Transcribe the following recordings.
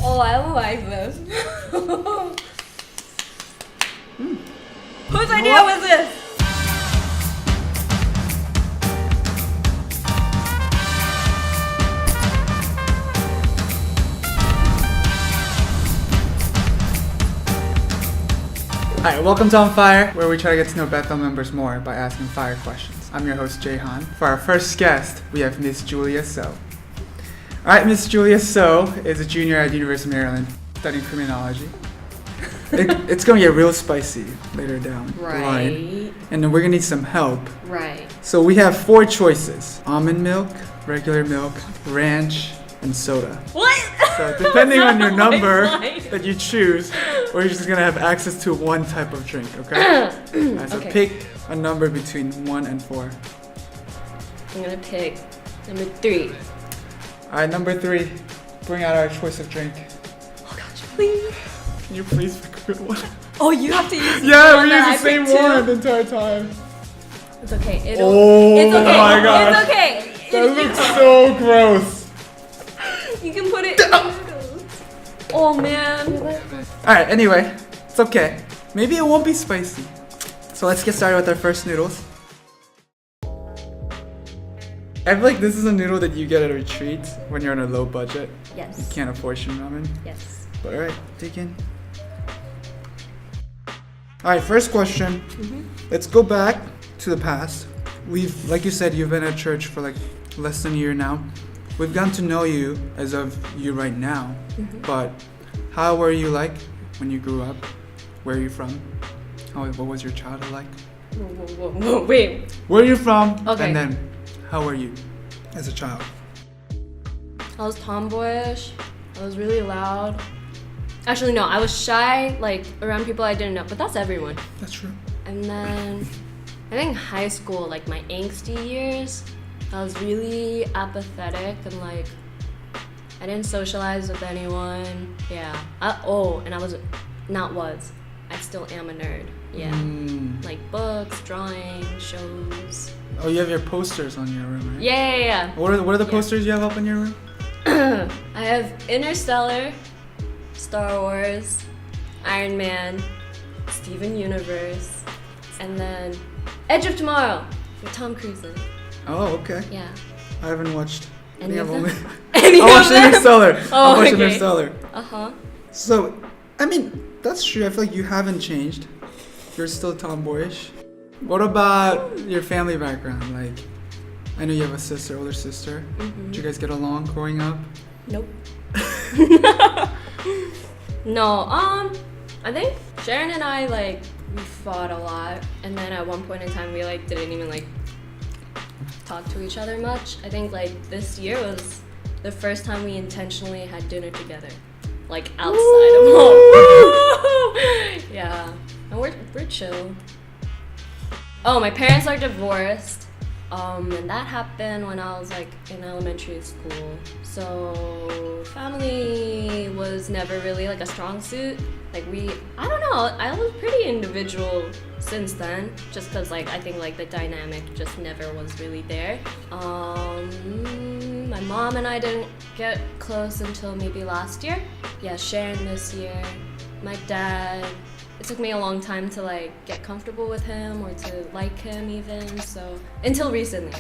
Oh, I don't like this. Whose idea was this? Alright, welcome to On Fire, where we try to get to know Bethel members more by asking fire questions. I'm your host, Jahan. For our first guest, we have Miss Julia Soh. Alright, Miss Julia Soh is a junior at the University of Maryland studying criminology. It's going to get real spicy later down the line. And then we're going to need some help. Right. So we have 4 choices. Almond milk, regular milk, ranch, and soda. What? So depending on your number that you choose, we're just going to have access to one type of drink, okay? Alright, so pick a number between 1 and 4. I'm going to pick number 3. Alright, number 3. Bring out our choice of drink. Oh gosh, please. Can you please pick a good one? Oh, you have to use Yeah, we use the same one the entire time. It's okay. It's okay. My gosh. It's okay. That looks so gross. You can put it in the noodles. Oh man. Alright, anyway, it's okay. Maybe it won't be spicy. So let's get started with our first noodles. I feel like this is a noodle that you get at a retreat when you're on a low budget. Yes. You can't afford Shin Ramen. Yes. But alright, dig in. Alright, first question. Let's go back to the past. Like you said, you've been at church for like less than a year now. We've gotten to know you as of you right now. But how were you like when you grew up? Where are you from? What was your childhood like? Whoa, wait. Where are you from? Okay. And then, how were you as a child? I was tomboyish. I was really loud. Actually, no, I was shy, like, around people I didn't know, but that's everyone. That's true. And then, I think high school, like, my angsty years, I was really apathetic and, like, I didn't socialize with anyone. Yeah. I still am a nerd. Yeah. Like, books, drawing, shows. Oh, you have your posters on your room, right? Yeah. What are the posters you have up in your room? I have Interstellar, Star Wars, Iron Man, Steven Universe, and then Edge of Tomorrow with Tom Cruise in it. Oh, okay. Yeah. I haven't watched Any of them? I watched Interstellar. Oh, I watched okay. Interstellar. Uh-huh. So, I mean, that's true. I feel like you haven't changed. You're still tomboyish. What about your family background? Like, I know you have a sister, older sister. Did you guys get along growing up? Nope. No, I think Sharon and I, like, we fought a lot, and then at one point in time we, like, didn't even, like, talk to each other much. I think, like, this year was the first time we intentionally had dinner together, like, outside of home. Yeah, and we're chill. Oh, my parents are divorced. And that happened when I was like in elementary school. So family was never really like a strong suit. Like I don't know, I was pretty individual since then, just cause like I think like the dynamic just never was really there. My mom and I didn't get close until maybe last year. Yeah, Sharon this year. My dad, it took me a long time to like get comfortable with him or to like him even, so until recently.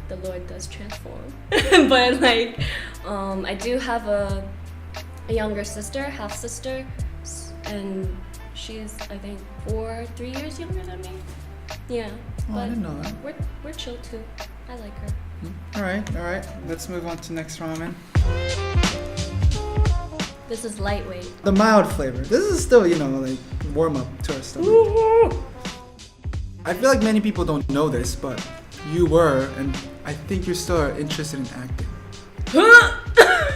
The Lord does transform. But like I do have a younger sister, half sister, and she's I think 3 years younger than me. Yeah. Oh, but I didn't know that. We're chill too. I like her. Alright. Let's move on to next ramen. This is lightweight. The mild flavor. This is still, like warm up to our stomach. I feel like many people don't know this, but you were, and I think you're still interested in acting.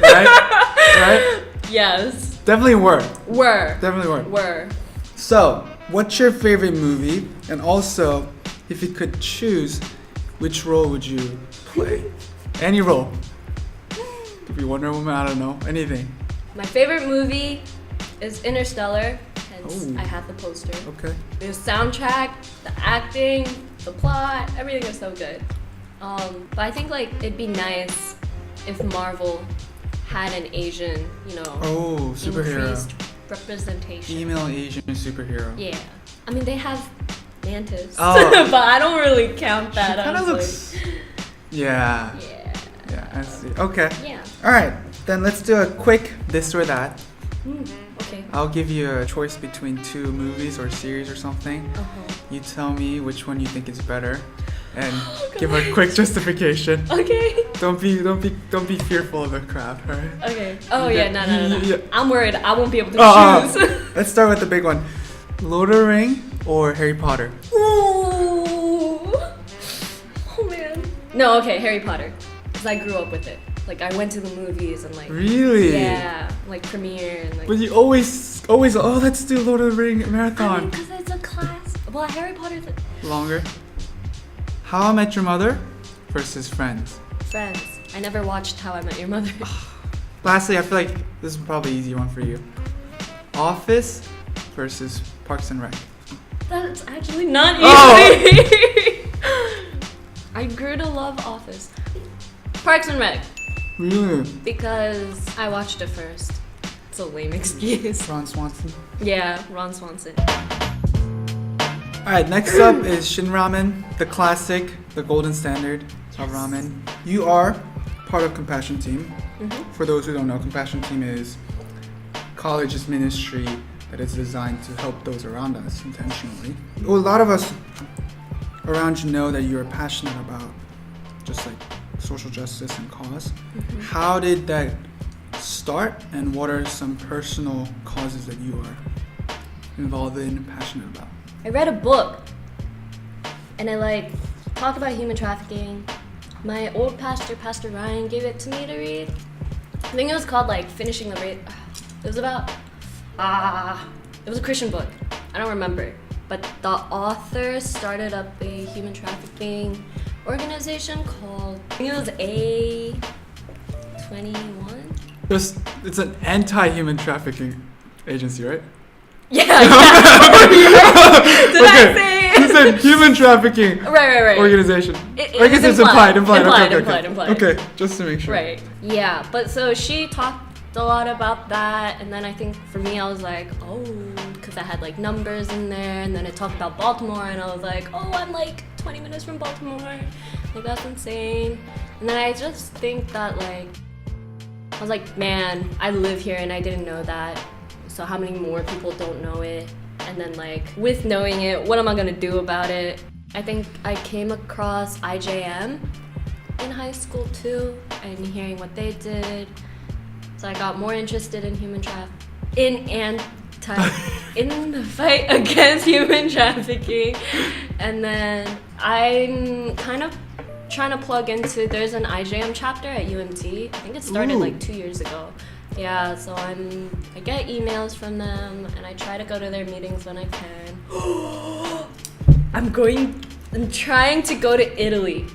Right? Yes. Definitely were. Definitely were. Were. So, what's your favorite movie? And also, if you could choose, which role would you play? Any role. Could be Wonder Woman, I don't know, anything. My favorite movie is Interstellar, hence I have the poster. Okay. The soundtrack, the acting, the plot, everything is so good. But I think like it'd be nice if Marvel had an Asian, Oh, superhero. increased representation. Female Asian superhero. Yeah. I mean, they have Mantis. Oh. But I don't really count that. She kind of looks. Yeah. Yeah. Yeah, I see. Okay. Yeah. All right. Then let's do a quick this or that. Okay. I'll give you a choice between 2 movies or series or something. You tell me which one you think is better, and give a quick justification. Okay. Don't be fearful of the crowd, alright? Okay. Oh yeah, no. Yeah. I'm worried I won't be able to choose. Let's start with the big one. Lord of the Ring or Harry Potter? Ooh. Oh man. No, okay, Harry Potter. Because I grew up with it. Like I went to the movies and like Really? yeah, like premiere and like. But you always let's do Lord of the Ring marathon. Because it's a class. Well, Harry Potter's Longer. How I Met Your Mother versus Friends. Friends. I never watched How I Met Your Mother. Lastly, I feel like this is probably an easy one for you. Office versus Parks and Rec. That's actually not easy. Oh. I grew to love Office. Parks and Rec. Really? Because I watched it first. It's a lame excuse. Ron Swanson. Yeah, Ron Swanson. Alright, next up is Shin Ramen, the classic, the golden standard of ramen. You are part of Compassion Team. For those who don't know, Compassion Team is college's ministry that is designed to help those around us intentionally. Well, a lot of us around you know that you're passionate about just like social justice and cause. How did that start, and what are some personal causes that you are involved in and passionate about? I read a book and it talked about human trafficking. My old pastor, Pastor Ryan, gave it to me to read. I think it was called Finishing the Race. It was about it was a Christian book. I don't remember. But the author started up a human trafficking organization called, I think it was A21. It's an anti-human trafficking agency, right? Yeah. Did Okay. I say You said human trafficking Right. organization. It I guess was it's implied. Implied. Okay, just to make sure. Right. Yeah, but so she talked a lot about that, and then I think for me I was like, oh, because I had numbers in there, and then it talked about Baltimore, and I was like, oh, I'm 20 minutes from Baltimore. That's insane. And then I just think that I was like, man, I live here and I didn't know that. So how many more people don't know it? And then with knowing it, what am I gonna do about it? I think I came across IJM in high school too, and hearing what they did. So I got more interested in human in the fight against human trafficking. And then I'm kind of trying to plug into, there's an IJM chapter at UMT. I think it started 2 years ago. Yeah, so I get emails from them and I try to go to their meetings when I can. I'm trying to go to Italy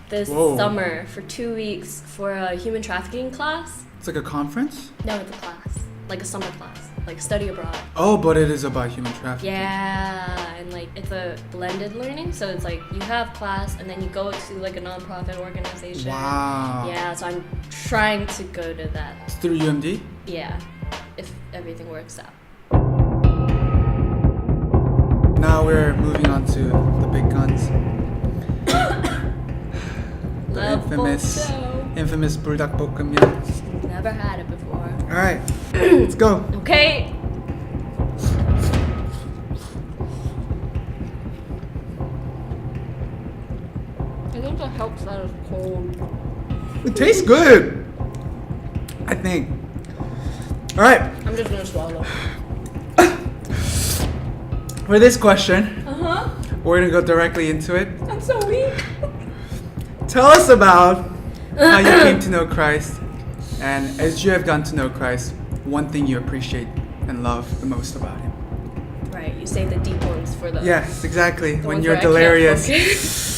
this summer for 2 weeks for a human trafficking class. It's like a conference? No, it's a class, a summer class, study abroad. Oh, but it is about human trafficking. Yeah, and it's a blended learning, so it's you have class and then you go to a nonprofit organization. Wow. Yeah, so I'm trying to go to that. It's through UMD? Yeah, if everything works out. Now we're moving on to the big guns. The infamous buldak 볶음면. Never had it before. All right, let's go. Okay. I think it helps that it's cold. It tastes good, I think. All right. I'm just gonna swallow. For this question, Uh-huh. we're gonna go directly into it. I'm so weak. Tell us about how you came to know Christ, and as you have gotten to know Christ, one thing you appreciate and love the most about Him. Right, you say the deep ones for the. Yes, exactly. the When ones you're where I can't delirious. focus.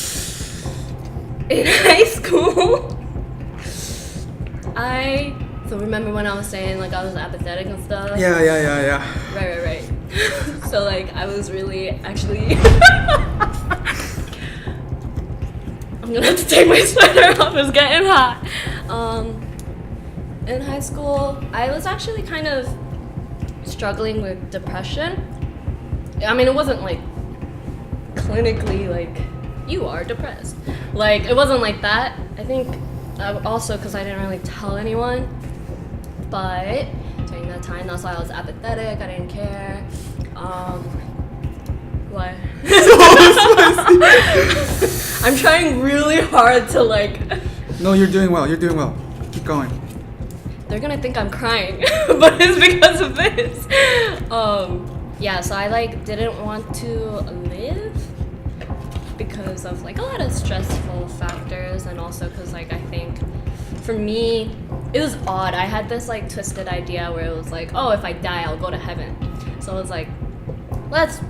In high school, so remember when I was saying I was apathetic and stuff? Yeah. Right. So I was really actually I'm gonna have to take my sweater off, it's getting hot. in high school, I was actually kind of struggling with depression. I mean, it wasn't like clinically like you are depressed. Like it wasn't like that. I think also because I didn't really tell anyone. But during that time, that's why I was apathetic. I didn't care. What? I'm trying really hard to like. No, you're doing well. You're doing well. Keep going. They're gonna think I'm crying, but it's because of this. Yeah, so I like didn't want to live because of like a lot of stressful factors, and also because like I think for me it was odd. I had this like twisted idea where it was like, oh, if I die I'll go to heaven. So I was like, let's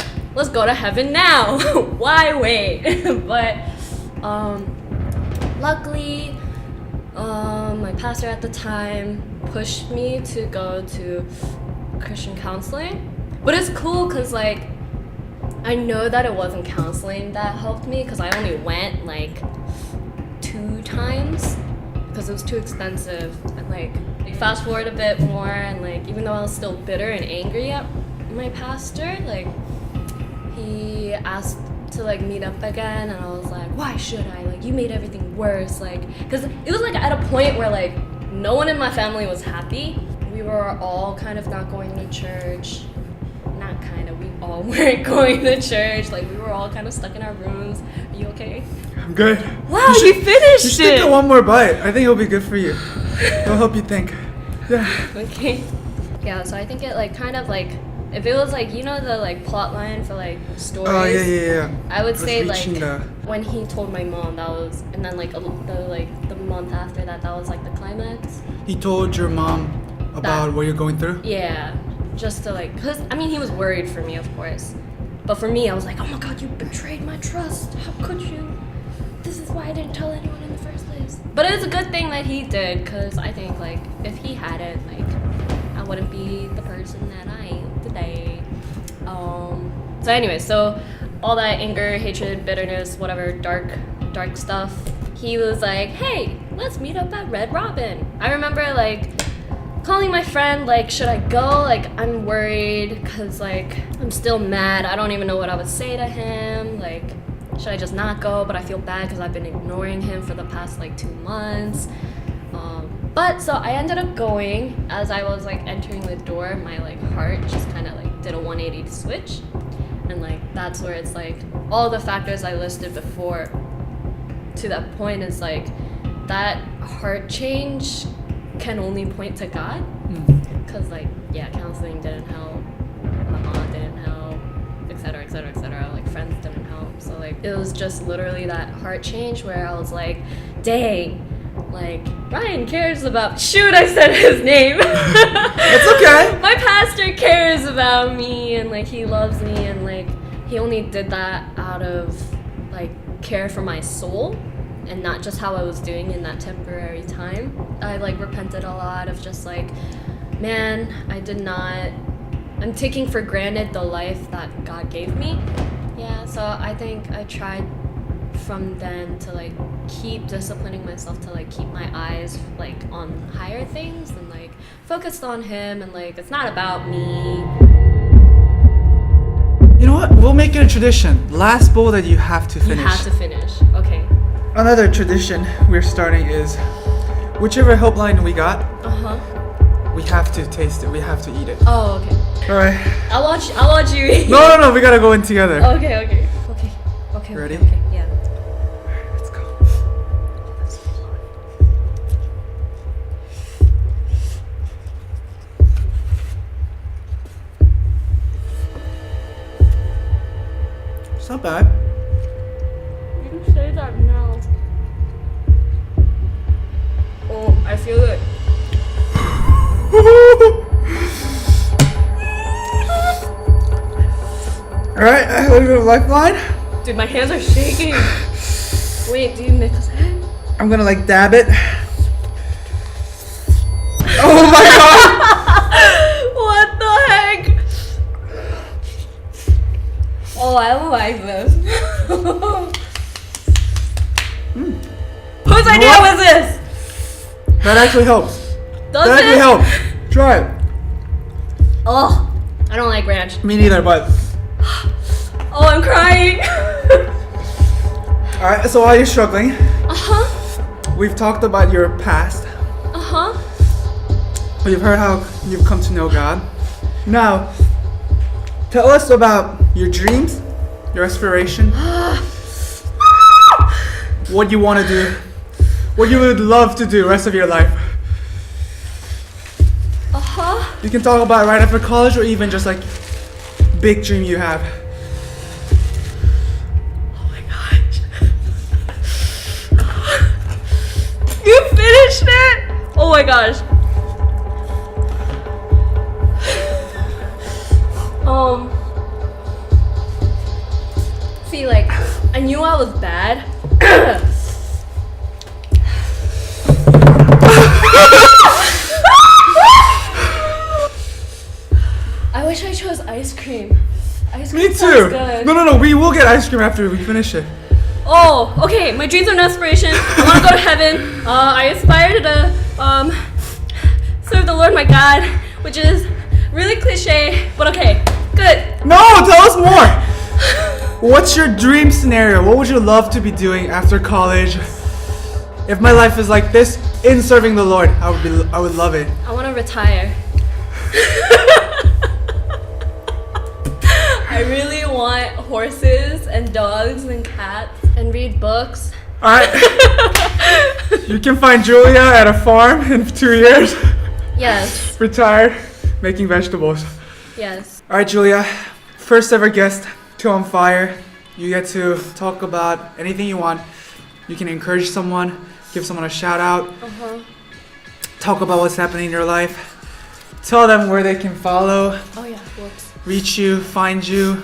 go to heaven now. Why wait? But luckily my pastor at the time pushed me to go to Christian counseling. But it's cool because like I know that it wasn't counseling that helped me, because I only went like 2 times because it was too expensive. And like fast forward a bit more, and like even though I was still bitter and angry at my pastor, like he asked to like meet up again, and I was like, why should I? Like you made everything worse. Like because it was like at a point where like no one in my family was happy. We were all kind of not going to church. Not kind of, we all weren't going to church. Like we were all kind of stuck in our rooms. Are you okay? I'm good. Wow, you finished you should take one more bite. I think it'll be good for you. It'll help you think. Yeah. Okay. Yeah, so I think it like kind of like, if it was like, you know, the like plot line for like stories. Oh yeah. I would say like the... when he told my mom, that was, and then like the month after that, that was like the climax. He told your mom about what you're going through? Yeah, just to like, cause I mean he was worried for me, of course, but for me I was like, oh my god, you betrayed my trust. How could you? This is why I didn't tell anyone in the first place. But it's a good thing that he did, cause I think like if he hadn't, like I wouldn't be the person that I am today. So anyway, so all that anger, hatred, bitterness, whatever, dark stuff, he was like, hey, let's meet up at Red Robin. I remember like calling my friend, like, should I go? Like, I'm worried because like I'm still mad. I don't even know what I would say to him. Like, should I just not go? But I feel bad because I've been ignoring him for the past like 2 months. But so I ended up going. As I was like entering the door, my like heart just kind of like did a 180 switch, and like that's where it's like all the factors I listed before to that point is like that heart change can only point to God, because like yeah, counseling didn't help, my mom didn't help, etc., like friends didn't help. So like it was just literally that heart change where I was like, dang, like Ryan cares about, shoot, I said his name. It's okay. My pastor cares about me, and like he loves me, and like he only did that out of like care for my soul and not just how I was doing in that temporary time. I like repented a lot of just like, man, I'm taking for granted the life that God gave me. Yeah, so I think I tried from then to like keep disciplining myself to like keep my eyes like on higher things and like focused on him, and like it's not about me. You know what? We'll make it a tradition. Last bowl that you have to finish. You have to finish. Okay. Another tradition we're starting is whichever helpline we got, we have to taste it. We have to eat it. Oh, okay. All right. I'll watch you eat. No. We gotta go in together. Okay. Ready? Okay. Yeah. Let's go. It's not bad. You can say that now. Oh, I feel it. Alright, a little bit of lifeline. Dude, my hands are shaking. Wait, do you mix it? I'm gonna like dab it. Oh my god! What the heck? Oh, I don't like this. Whose idea was this? That actually helps. Does That it? can help. Try it. Oh, I don't like ranch. Me neither, but. Oh, I'm crying. Alright, so while you're struggling, Uh-huh. we've talked about your past. Uh-huh. We've heard how you've come to know God. Now, tell us about your dreams, your aspiration, what you want to do, what you would love to do the rest of your life. Uh-huh. You can talk about it right after college or even just like big dream you have. Oh my gosh. You finished it? Oh my gosh. See, like, I knew I was bad. I wish I chose ice cream. Ice cream Me sounds too. good. No. We will get ice cream after we finish it. Oh, okay. My dreams are an aspiration. I want to go to heaven. I aspire to serve the Lord my God, which is really cliche, but okay. Good. No, tell us more. What's your dream scenario? What would you love to be doing after college? If my life is like this in serving the Lord, I would love it. I want to retire. I really want horses and dogs and cats and read books. Alright. You can find Julia at a farm in 2 years. Yes. Retired, making vegetables. Yes. Alright, Julia. First ever guest to On Fire. You get to talk about anything you want. You can encourage someone, give someone a shout out, Uh-huh. talk about what's happening in your life. Tell them where they can follow, Oh yeah. Whoops. reach you, find you.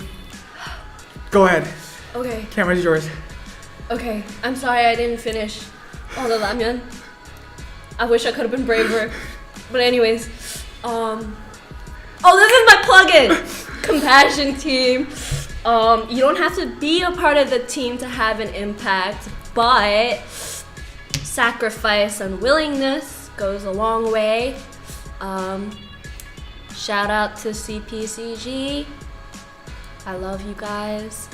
Go ahead. Okay. Camera's yours. Okay. I'm sorry I didn't finish all the ramen. I wish I could have been braver. But anyways, oh, this is my plugin. Compassion team. You don't have to be a part of the team to have an impact, but sacrifice and willingness goes a long way. Shout out to CPCG. I love you guys.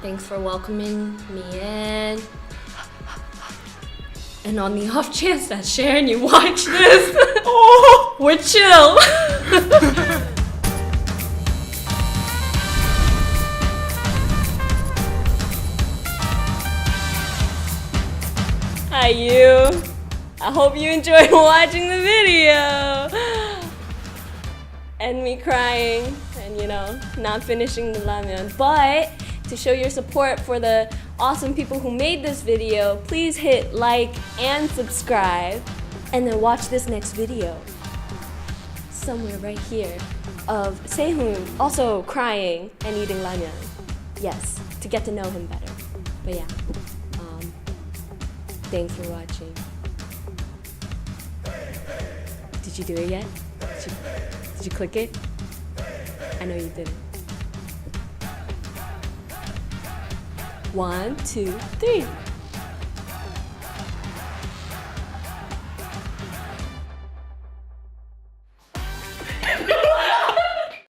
Thanks for welcoming me in. And on the off chance that Sharon, you watch this, oh, we're chill. Hi you. I hope you enjoyed watching the video. And me crying and not finishing the ramen. But to show your support for the awesome people who made this video, please hit like and subscribe. And then watch this next video. Somewhere right here of Sehun also crying and eating ramen. Yes, to get to know him better. But yeah, thanks for watching. Did you do it yet? Did you click it? I know you didn't. 1, 2, 3.